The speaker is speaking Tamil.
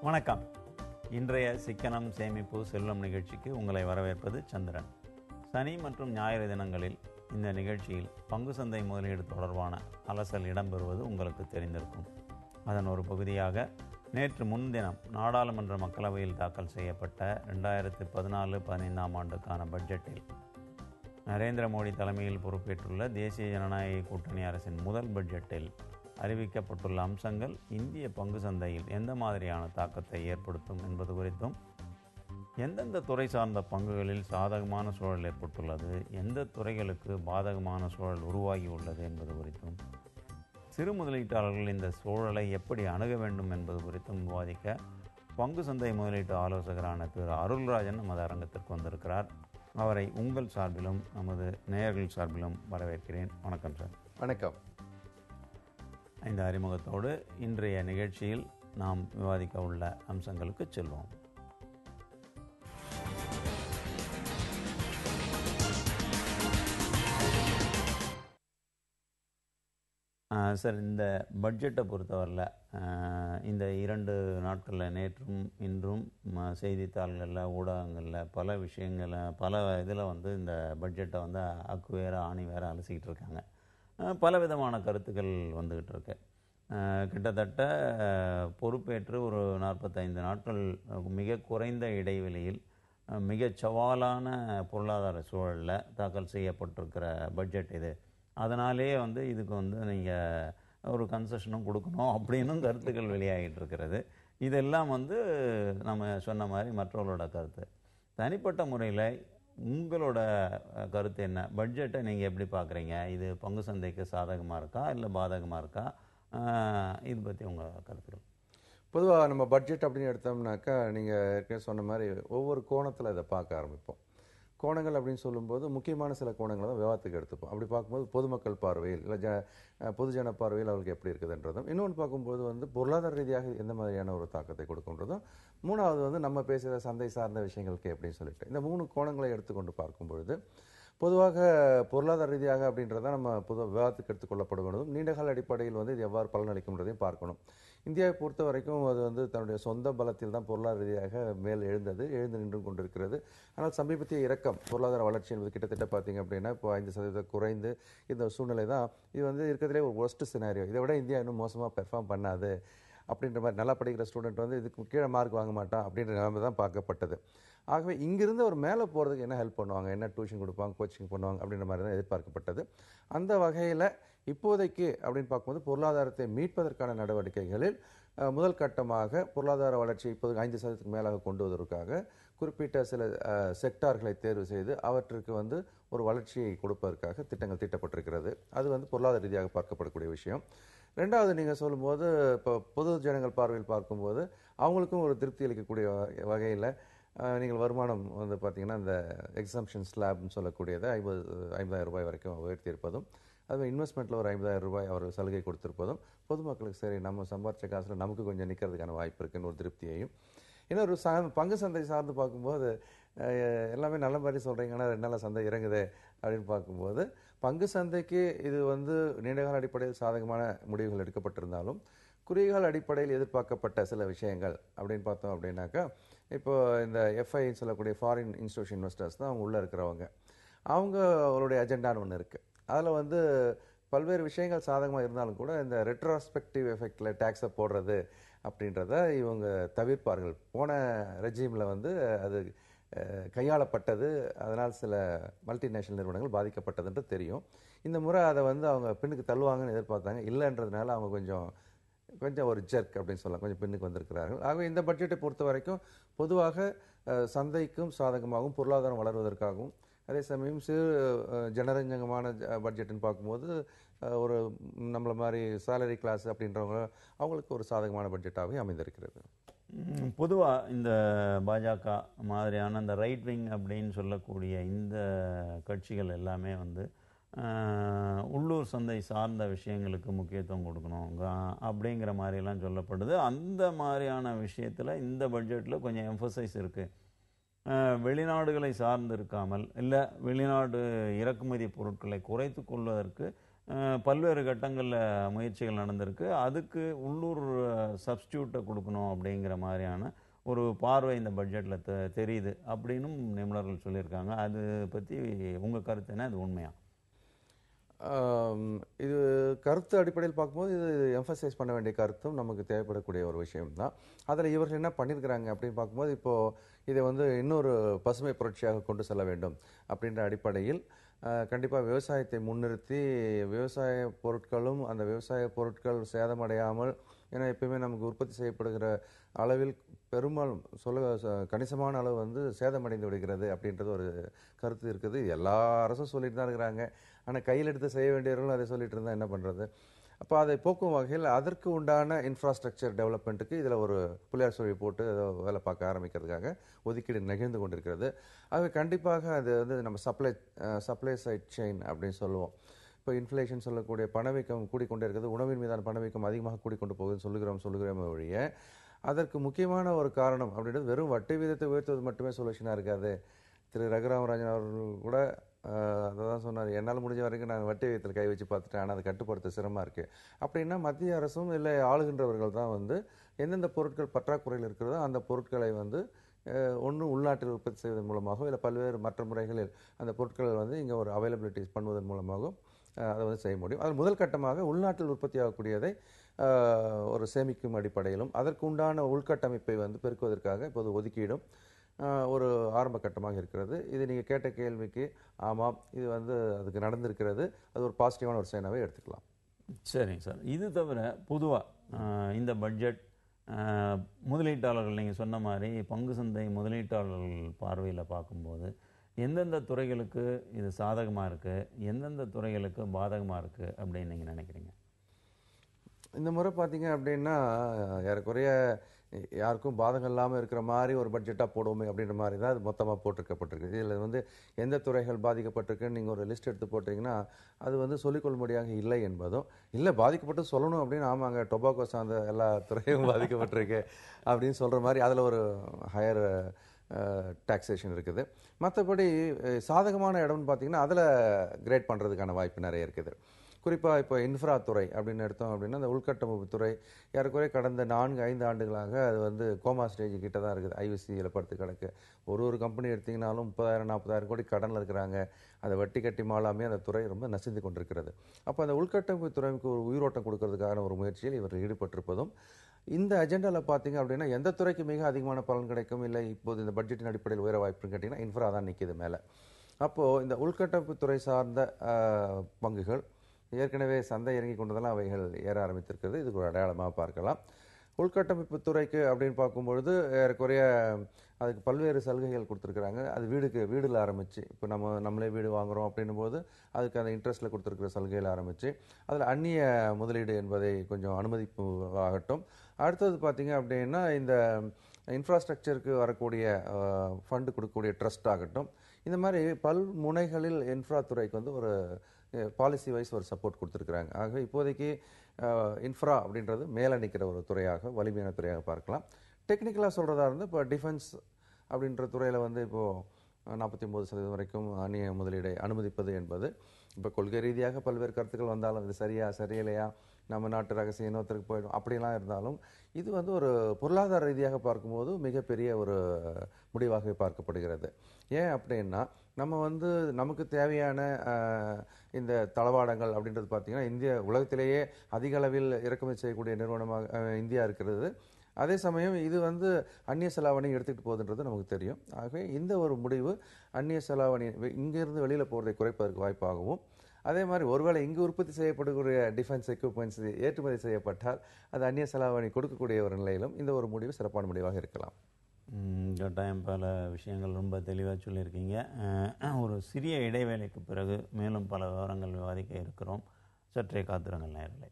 வணக்கம். இன்றைய சிக்கனம் சேமிப்பு செல்வம் நிகழ்ச்சிக்கு உங்களை வரவேற்பது சந்திரன். சனி மற்றும் ஞாயிறு தினங்களில் இந்த நிகழ்ச்சியில் பங்கு சந்தை முதலீடு தொடர்பான அலசல் இடம்பெறுவது உங்களுக்கு தெரிந்திருக்கும். அதன் ஒரு பகுதியாக நேற்று முன்தினம் நாடாளுமன்ற மக்களவையில் தாக்கல் செய்யப்பட்ட 2014-15 ஆண்டுக்கான பட்ஜெட்டில் நரேந்திர மோடி தலைமையில் பொறுப்பேற்றுள்ள தேசிய ஜனநாயக கூட்டணி அரசின் முதல் பட்ஜெட்டில் அறிவிக்கப்பட்டுள்ள அம்சங்கள் இந்திய பங்கு சந்தையில் எந்த மாதிரியான தாக்கத்தை ஏற்படுத்தும் என்பது குறித்தும், எந்தெந்த துறை சார்ந்த பங்குகளில் சாதகமான சூழல் ஏற்பட்டுள்ளது, எந்த துறைகளுக்கு பாதகமான சூழல் உருவாகி உள்ளது என்பது குறித்தும், சிறு முதலீட்டாளர்கள் இந்த சூழலை எப்படி அணுக வேண்டும் என்பது குறித்தும் விவாதிக்க பங்கு சந்தை முதலீட்டு ஆலோசகரான திரு அருள்ராஜன் நமது அரங்கத்திற்கு வந்திருக்கிறார். அவரை உங்கள் சார்பிலும் நமது நேயர்கள் சார்பிலும் வரவேற்கிறேன். வணக்கம் சார். வணக்கம். இந்த அறிமுகத்தோடு இன்றைய நிகழ்ச்சியில் நாம் விவாதிக்க உள்ள அம்சங்களுக்கு செல்வோம். சார், இந்த பட்ஜெட்டை பொறுத்தவரையில் இந்த 2 நாட்களில் நேற்றும் இன்றும் செய்தித்தாள்களில், ஊடகங்களில் பல விஷயங்களை பல இதில் இந்த பட்ஜெட்டை அக்கு வேறு ஆணி வேறு அலசிக்கிட்டு இருக்காங்க. பல விதமான கருத்துக்கள் வந்துக்கிட்டு இருக்கு. கிட்டத்தட்ட பொறுப்பேற்று ஒரு 45 நாட்கள் மிக குறைந்த இடைவெளியில் மிகச் சவாலான பொருளாதார சூழலில் தாக்கல் செய்யப்பட்டிருக்கிற பட்ஜெட் இது. அதனாலே இதுக்கு நீங்கள் ஒரு கன்செஷனும் கொடுக்கணும் அப்படின்னும் கருத்துக்கள் வெளியாகிட்டு இருக்கிறது. இதெல்லாம் நம்ம சொன்ன மாதிரி மற்றவர்களோட கருத்து. தனிப்பட்ட முறையில் உங்களோட கருத்து என்ன? பட்ஜெட்டை நீங்கள் எப்படி பார்க்குறீங்க? இது பங்கு சந்தைக்கு சாதகமாக இருக்கா இல்லை பாதகமாக இருக்கா? இது பற்றி உங்கள் கருத்துக்கள். பொதுவாக நம்ம பட்ஜெட் அப்படின்னு எடுத்தோம்னாக்கா, நீங்கள் ஏற்கனவே சொன்ன மாதிரி ஒவ்வொரு கோணத்தில் இதை பார்க்க ஆரம்பிப்போம். கோணங்கள் அப்படின்னு சொல்லும்போது முக்கியமான சில கோணங்களை தான் விவாதத்துக்கு எடுத்துப்போம். அப்படி பார்க்கும்போது பொதுமக்கள் பார்வையில் இல்லை பொதுஜன பார்வையில் அவர்களுக்கு எப்படி இருக்குதுன்றதும், இன்னொன்று பார்க்கும்போது பொருளாதார ரீதியாக எந்த மாதிரியான ஒரு தாக்கத்தை கொடுக்குன்றதும், மூணாவது நம்ம பேசுகிற சந்தை சார்ந்த விஷயங்களுக்கு எப்படின்னு சொல்லிட்டு இந்த 3 கோணங்களை எடுத்துக்கொண்டு பார்க்கும்பொழுது, பொதுவாக பொருளாதார ரீதியாக அப்படின்றத நம்ம பொதுவாக விவாதத்துக்கு எடுத்துக்கொள்ளப்பட வேண்டும். நீண்டகால அடிப்படையில் இது எவ்வாறு பலனளிக்கும்ன்றதையும் பார்க்கணும். இந்தியாவை பொறுத்த வரைக்கும் அது தன்னுடைய சொந்த பலத்தில் தான் பொருளாதார ரீதியாக மேல் எழுந்து நின்று கொண்டிருக்கிறது. ஆனால் சமீபத்திய இறக்கம் பொருளாதார வளர்ச்சி என்பது கிட்டத்தட்ட பார்த்தீங்க அப்படின்னா இப்போ 5% குறைந்து இந்த சூழ்நிலை தான். இது இருக்கிறதுலே ஒரு ஒர்ஸ்ட் சினாரியோ. இதை விட இந்தியா இன்னும் மோசமாக பெர்ஃபார்ம் பண்ணாது அப்படின்ற மாதிரி, நல்லா படிக்கிற ஸ்டூடெண்ட் இதுக்கு கீழே மார்க் வாங்க மாட்டான் அப்படின்ற நிலைமை தான் பார்க்கப்பட்டது. ஆகவே இங்கிருந்து ஒரு மேலே போகிறதுக்கு என்ன ஹெல்ப் பண்ணுவாங்க, என்ன டியூஷன் கொடுப்பாங்க, கோச்சிங் பண்ணுவாங்க அப்படின்ற மாதிரி தான் எதிர்பார்க்கப்பட்டது. அந்த வகையில் இப்போதைக்கு அப்படின்னு பார்க்கும்போது பொருளாதாரத்தை மீட்பதற்கான நடவடிக்கைகளில் முதல் கட்டமாக பொருளாதார வளர்ச்சி இப்போது 5% மேலாக கொண்டு வருவதற்காக குறிப்பிட்ட சில செக்டார்களை தேர்வு செய்து அவற்றுக்கு ஒரு வளர்ச்சியை கொடுப்பதற்காக திட்டங்கள் தீட்டப்பட்டிருக்கிறது. அது பொருளாதார ரீதியாக பார்க்கப்படக்கூடிய விஷயம். ரெண்டாவது, நீங்கள் சொல்லும்போது இப்போ பொது ஜனங்கள் பார்வையில் பார்க்கும்போது அவங்களுக்கும் ஒரு திருப்தி அளிக்கக்கூடிய வகையில் நீங்கள் வருமானம் பார்த்தீங்கன்னா இந்த எக்ஸம்ஷன் ஸ்லாப்னு சொல்லக்கூடியதை 50,000 ரூபாய் வரைக்கும் உயர்த்தியிருப்பதும், அதுவும் இன்வெஸ்ட்மெண்ட்டில் ஒரு 50,000 ரூபாய் அவர் சலுகை கொடுத்திருப்பதும் பொதுமக்களுக்கு சரி நம்ம சம்பாரித்த காசில் நமக்கு கொஞ்சம் நிற்கிறதுக்கான வாய்ப்பு இருக்குன்னு ஒரு திருப்தியையும், இன்னொரு பங்கு சந்தை சார்ந்து பார்க்கும்போது எல்லாமே நல்ல மாதிரி சொல்கிறீங்க, ஆனால் 2 நாள் சந்தை இறங்குது அப்படின்னு பார்க்கும்போது பங்கு சந்தைக்கு இது நீண்டகால அடிப்படையில் சாதகமான முடிவுகள் எடுக்கப்பட்டிருந்தாலும் குறுகியகால அடிப்படையில் எதிர்பார்க்கப்பட்ட சில விஷயங்கள் அப்படின்னு பார்த்தோம் அப்படின்னாக்கா, இப்போ இந்த எஃப்ஐன்னு சொல்லக்கூடிய ஃபாரின் இன்ஸ்டிடியூஷன் இன்வெஸ்டர்ஸ் தான் அவங்க உள்ளே இருக்கிறவங்க, அவங்களுடைய அஜெண்டான்னு ஒன்று இருக்குது. அதில் பல்வேறு விஷயங்கள் சாதகமாக இருந்தாலும் கூட இந்த ரெட்ரோஸ்பெக்டிவ் எஃபெக்டில் டேக்ஸை போடுறது அப்படின்றத இவங்க தவிர்ப்பார்கள். போன ரெஜிமில் அது கையாளப்பட்டது, அதனால் சில மல்டிநேஷனல் நிறுவனங்கள் பாதிக்கப்பட்டதுன்றது தெரியும். இந்த முறை அதை அவங்க பின்னுக்கு தள்ளுவாங்கன்னு எதிர்பார்த்தாங்க. இல்லைன்றதுனால அவங்க கொஞ்சம் ஒரு ஜெர்க் அப்படின்னு சொல்லலாம், கொஞ்சம் பின்னுக்கு வந்திருக்கிறார்கள். ஆகவே இந்த பட்ஜெட்டை பொறுத்த வரைக்கும் பொதுவாக சந்தைக்கும் சாதகமாகவும் பொருளாதாரம் வளர்வதற்காகவும், அதே சமயம் சிறு ஜனரஞ்சகமான பட்ஜெட்டுன்னு பார்க்கும்போது ஒரு நம்மள மாதிரி சேலரி கிளாஸ் அப்படின்றவங்க அவங்களுக்கு ஒரு சாதகமான பட்ஜெட்டாகவே அமைந்திருக்கிறது. பொதுவாக இந்த பாஜக மாதிரியான இந்த ரைட் விங் அப்படின்னு சொல்லக்கூடிய இந்த கட்சிகள் எல்லாமே உள்ளூர் சந்தை சார்ந்த விஷயங்களுக்கு முக்கியத்துவம் கொடுக்கணும் அப்படிங்கிற மாதிரிலாம் சொல்லப்படுது. அந்த மாதிரியான விஷயத்தில் இந்த பட்ஜெட்டில் கொஞ்சம் எம்ஃபசைஸ் இருக்குது. வெளிநாடுகளை சார்ந்து இருக்காமல் இல்லை வெளிநாடு இறக்குமதி பொருட்களை குறைத்து கொள்வதற்கு பல்வேறு கட்டங்களில் முயற்சிகள் நடந்திருக்கு. அதுக்கு உள்ளூர் சப்ஸ்டியூட்டை கொடுக்கணும் அப்படிங்கிற மாதிரியான ஒரு பார்வை இந்த பட்ஜெட்டில் தெரியுது அப்படின்னும் நிபுணர்கள் சொல்லியிருக்காங்க. அது பற்றி உங்கள் கருத்து என்ன? அது உண்மையா? இது கருத்து அடிப்படையில் பார்க்கும்போது இது எம்ஃபசைஸ் பண்ண வேண்டிய கருத்தும் நமக்கு தேவைப்படக்கூடிய ஒரு விஷயம்தான். அதில் இவர்கள் என்ன பண்ணியிருக்கிறாங்க அப்படின்னு பார்க்கும்போது, இப்போது இதை வந்து இன்னொரு பசுமை புரட்சியாக கொண்டு செல்ல வேண்டும் அப்படின்ற அடிப்படையில் கண்டிப்பாக விவசாயத்தை முன்னிறுத்தி விவசாய பொருட்களும் அந்த விவசாய பொருட்கள் சேதமடையாமல், ஏன்னா எப்பயுமே நமக்கு உற்பத்தி செய்யப்படுகிற அளவில் பெரும்பாலும் கணிசமான அளவு வந்து சேதமடைந்து விடுகிறது அப்படின்றது ஒரு கருத்து இருக்குது. எல்லா அரசும் சொல்லிட்டு தான் இருக்கிறாங்க. ஆனால் கையில் எடுத்து செய்ய வேண்டியவர்களும் அதை சொல்லிட்டு இருந்தால் என்ன பண்ணுறது? அப்போ அதை போக்கும் வகையில் அதற்கு உண்டான இன்ஃப்ராஸ்ட்ரக்சர் டெவலப்மெண்ட்டுக்கு இதில் ஒரு புள்ளியார் சொல்லி போட்டு வேலை பார்க்க ஆரம்பிக்கிறதுக்காக ஒதுக்கீடு நிகழ்ந்து கொண்டிருக்கிறது. ஆகவே கண்டிப்பாக அது வந்து நம்ம சப்ளை சைட் செயின் அப்படின்னு சொல்லுவோம். இப்போ இன்ஃப்ளேஷன் சொல்லக்கூடிய பணவீக்கம் கூடிக்கொண்டே இருக்குது. உணவின் மீதான பணவீக்கம் அதிகமாக கூடிக்கொண்டு போகுதுன்னு சொல்லுகிறோம் ஒழிய, அதற்கு முக்கியமான ஒரு காரணம் அப்படின்றது வெறும் வட்டி வீதத்தை உயர்த்துவது மட்டுமே சொல்யூஷனாக இருக்காது. திரு ரகுராமராஜன் அவர்கள் கூட அதை தான் சொன்னார், என்னால் முடிஞ்ச வரைக்கும் நான் வட்டி விகிதத்தில் கை வச்சு பார்த்துட்டேன், ஆனால் அதை கட்டுப்படுத்த சிரமமாக இருக்குது. அப்படின்னா மத்திய அரசும் இல்லை ஆளுகின்றவர்கள் தான் வந்து எந்தெந்த பொருட்கள் பற்றாக்குறையில் இருக்கிறதோ அந்த பொருட்களை வந்து ஒன்று உள்நாட்டில் உற்பத்தி செய்வதன் மூலமாகவும் இல்லை பல்வேறு மற்ற முறைகளில் அந்த பொருட்களை வந்து இங்கே ஒரு அவைலபிலிட்டிஸ் பண்ணுவதன் மூலமாகவும் அதை வந்து செய்ய முடியும். அதில் முதல் கட்டமாக உள்நாட்டில் உற்பத்தி ஆகக்கூடியதை ஒரு சேமிக்கும் அடிப்படையிலும் அதற்கு உண்டான உள்கட்டமைப்பை வந்து பெருக்குவதற்காக இப்போது ஒதுக்கீடும் ஒரு ஆரம்ப கட்டமாக இருக்கிறது. இது நீங்கள் கேட்ட கேள்விக்கு ஆமாம், இது வந்து அதுக்கு நடந்திருக்கிறது. அது ஒரு பாசிட்டிவான ஒரு சைனாவே எடுத்துக்கலாம். சரிங்க சார். இது தவிர பொதுவாக இந்த பட்ஜெட் முதலீட்டாளர்கள் நீங்கள் சொன்ன மாதிரி பங்கு சந்தை முதலீட்டாளர்கள் பார்வையில் பார்க்கும்போது எந்தெந்த துறைகளுக்கு இது சாதகமாக இருக்குது, எந்தெந்த துறைகளுக்கு பாதகமாக இருக்குது அப்படின்னு நீங்கள் நினைக்கிறீங்க? இந்த முறை பார்த்தீங்க அப்படின்னா ஏறக்குறைய யாருக்கும் பாதகம் இல்லாமல் இருக்கிற மாதிரி ஒரு பட்ஜெட்டாக போடுவோமே அப்படின்ற மாதிரி தான் அது மொத்தமாக போட்டிருக்கப்பட்டிருக்கு. இதில் வந்து எந்த துறைகள் பாதிக்கப்பட்டிருக்குன்னு நீங்கள் ஒரு லிஸ்ட் எடுத்து போட்டிங்கன்னா அது வந்து சொல்லிக்கொள்ளும்படியாக இல்லை என்பதும், இல்லை பாதிக்கப்பட்டு சொல்லணும் அப்படின்னு, ஆமாங்க டொபாக்கோ சார்ந்த எல்லா துறையும் பாதிக்கப்பட்டிருக்கு அப்படின்னு சொல்கிற மாதிரி அதில் ஒரு ஹையர் டாக்ஸேஷன் இருக்குது. மற்றபடி சாதகமான இடம்னு பார்த்தீங்கன்னா அதில் கிரேட் பண்ணுறதுக்கான வாய்ப்பு நிறைய இருக்குது. குறிப்பாக இப்போ இன்ஃப்ரா துறை அப்படின்னு எடுத்தோம் அப்படின்னா அந்த உள்கட்டமைப்பு துறை ஏறக்குறைய கடந்த 4-5 ஆண்டுகளாக அது வந்து கோமா ஸ்டேஜ் கிட்ட தான் இருக்குது. ஐவிசியில் படுத்து கிடக்கு. ஒரு கம்பெனி எடுத்திங்கனாலும் 30,000-40,000 கோடி கடனில் இருக்கிறாங்க. அதை வட்டி கட்டி மாளாமே அந்த துறை ரொம்ப நசிந்து கொண்டிருக்கிறது. அப்போ அந்த உள்கட்டமைப்பு துறைக்கு ஒரு உயிரோட்டம் கொடுக்கறதுக்கான ஒரு முயற்சியில் இவர்கள் ஈடுபட்டிருப்பதும், இந்த அஜெண்டாவில் பார்த்தீங்க அப்படின்னா எந்த துறைக்கு மிக அதிகமான பலன் கிடைக்கும், இல்லை இப்போது இந்த பட்ஜெட்டின் அடிப்படையில் உயர வாய்ப்புன்னு கேட்டிங்கன்னா இன்ஃப்ரா தான் நிற்கிது மேலே. அப்போது இந்த உள்கட்டமைப்பு துறை சார்ந்த பங்குகள் ஏற்கனவே சந்தை இறங்கி கொண்டதெல்லாம் அவைகள் ஏற ஆரம்பித்திருக்கிறது. இதுக்கு ஒரு அடையாளமாக பார்க்கலாம். உள்கட்டமைப்பு துறைக்கு அப்படின்னு பார்க்கும்பொழுது ஏறக்குறைய அதுக்கு பல்வேறு சலுகைகள் கொடுத்துருக்குறாங்க. அது வீடில் ஆரம்பித்து இப்போ நம்மளே வீடு வாங்குகிறோம் அப்படின்னும் போது அதுக்கு அந்த இன்ட்ரெஸ்ட்டில் கொடுத்துருக்குற சலுகையில் ஆரம்பித்து அதில் அந்நிய முதலீடு என்பதை கொஞ்சம் அனுமதிப்பு ஆகட்டும். அடுத்தது பார்த்திங்க அப்படின்னா இந்த இன்ஃப்ராஸ்ட்ரக்சருக்கு வரக்கூடிய ஃபண்டு கொடுக்கக்கூடிய ட்ரஸ்ட் ஆகட்டும். இந்த மாதிரி முனைகளில் இன்ஃப்ரா துறைக்கு வந்து ஒரு பாலிசி வைஸ் ஒரு சப்போர்ட் கொடுத்துருக்குறாங்க. ஆக இப்போதைக்கு இன்ஃப்ரா அப்படின்றது மேலே நிற்கிற ஒரு துறையாக, வலிமையான துறையாக பார்க்கலாம். டெக்னிக்கலாக சொல்கிறதா இருந்து இப்போ டிஃபென்ஸ் அப்படின்ற துறையில் வந்து இப்போது 49% வரைக்கும் அந்நிய முதலீடை அனுமதிப்பது என்பது இப்போ கொள்கை ரீதியாக பல்வேறு கருத்துக்கள் வந்தாலும் இது சரியில்லையா, நம்ம நாட்டு ரகசிய இன்னொருத்தருக்கு போயிடும் அப்படிலாம் இருந்தாலும் இது வந்து ஒரு பொருளாதார ரீதியாக பார்க்கும்போது மிகப்பெரிய ஒரு முடிவாகவே பார்க்கப்படுகிறது. ஏன் அப்படின்னா நம்ம வந்து நமக்கு தேவையான இந்த தளவாடங்கள் அப்படின்றது பார்த்திங்கன்னா உலகத்திலேயே அதிக அளவில் இறக்குமதி செய்யக்கூடிய நிறுவனமாக இந்தியா இருக்கிறது. அதே சமயம் இது வந்து அந்நிய செலாவணி எடுத்துகிட்டு போகுதுன்றது நமக்கு தெரியும். ஆகவே இந்த ஒரு முடிவு அந்நிய செலாவணி இங்கேருந்து வெளியில் போகிறதை குறைப்பதற்கு வாய்ப்பாகவும், அதே மாதிரி ஒருவேளை இங்கு உற்பத்தி செய்யப்படக்கூடிய டிஃபென்ஸ் எக்யூப்மெண்ட்ஸ் ஏற்றுமதி செய்யப்பட்டால் அது அந்நிய செலாவணி கொடுக்கக்கூடிய ஒரு நிலையிலும் இந்த ஒரு முடிவு சிறப்பான முடிவாக இருக்கலாம். கட்டாயம் பல விஷயங்கள் ரொம்ப தெளிவாக சொல்லியிருக்கீங்க. ஒரு சிறிய இடைவேளைக்கு பிறகு மேலும் பல விவரங்கள் விவாதிக்க இருக்கிறோம். சற்றே காத்திருங்கள் நேயர்களே.